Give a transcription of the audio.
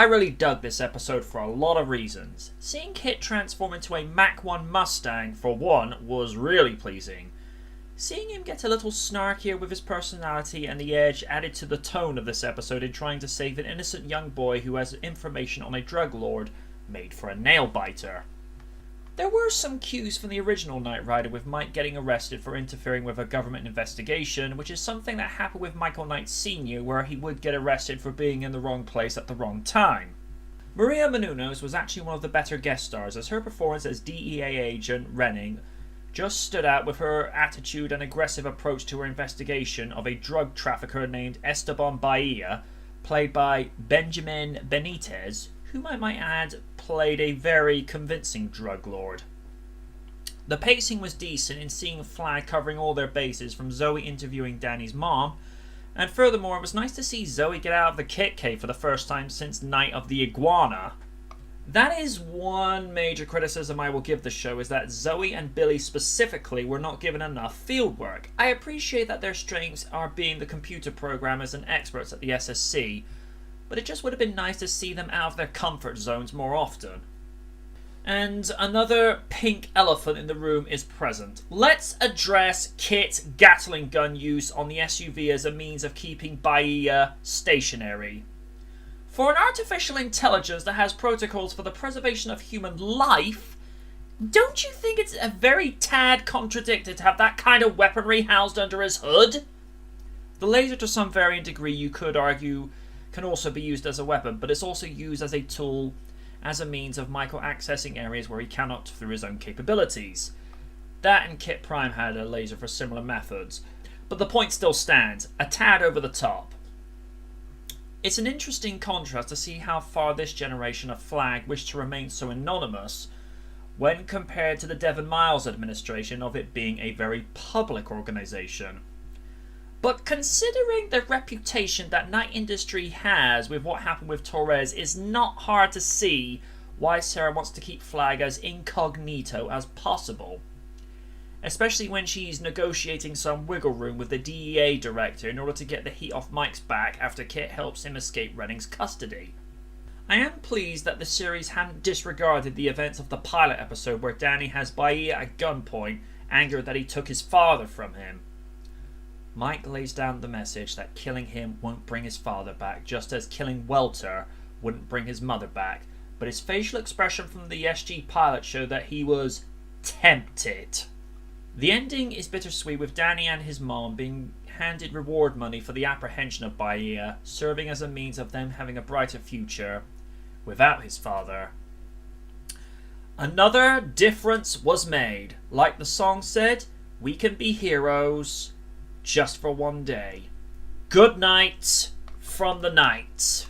I really dug this episode for a lot of reasons. Seeing Kit transform into a Mach 1 Mustang, for one, was really pleasing. Seeing him get a little snarkier with his personality and the edge added to the tone of this episode in trying to save an innocent young boy who has information on a drug lord made for a nail-biter. There were some cues from the original Knight Rider, with Mike getting arrested for interfering with a government investigation, which is something that happened with Michael Knight Sr., where he would get arrested for being in the wrong place at the wrong time. Maria Menounos was actually one of the better guest stars, as her performance as DEA agent Renning just stood out with her attitude and aggressive approach to her investigation of a drug trafficker named Esteban Bahia, played by Benjamin Benitez, whom I might add played a very convincing drug lord. The pacing was decent in seeing Flag covering all their bases, from Zoe interviewing Danny's mom, and furthermore it was nice to see Zoe get out of the Kit Cave for the first time since Night of the Iguana. That is one major criticism I will give the show, is that Zoe and Billy specifically were not given enough field work. I appreciate that their strengths are being the computer programmers and experts at the SSC, but it just would have been nice to see them out of their comfort zones more often. And another pink elephant in the room is present. Let's address Kit's Gatling gun use on the SUV as a means of keeping Bahia stationary. For an artificial intelligence that has protocols for the preservation of human life, don't you think it's a very tad contradicted to have that kind of weaponry housed under his hood? The laser, to some varying degree, you could argue, can also be used as a weapon, but it's also used as a tool, as a means of Michael accessing areas where he cannot through his own capabilities. That and Kit Prime had a laser for similar methods, but the point still stands, a tad over the top. It's an interesting contrast to see how far this generation of Flag wished to remain so anonymous when compared to the Devon Miles administration of it being a very public organisation. But considering the reputation that Night Industry has with what happened with Torres, it's not hard to see why Sarah wants to keep Flag as incognito as possible. Especially when she's negotiating some wiggle room with the DEA director in order to get the heat off Mike's back after Kit helps him escape Renning's custody. I am pleased that the series hadn't disregarded the events of the pilot episode where Danny has Bahia at gunpoint, angered that he took his father from him. Mike lays down the message that killing him won't bring his father back, just as killing Welter wouldn't bring his mother back, but his facial expression from the SG pilot showed that he was tempted. The ending is bittersweet, with Danny and his mom being handed reward money for the apprehension of Bahia, serving as a means of them having a brighter future without his father. Another difference was made. Like the song said, we can be heroes just for one day. Good night from the night.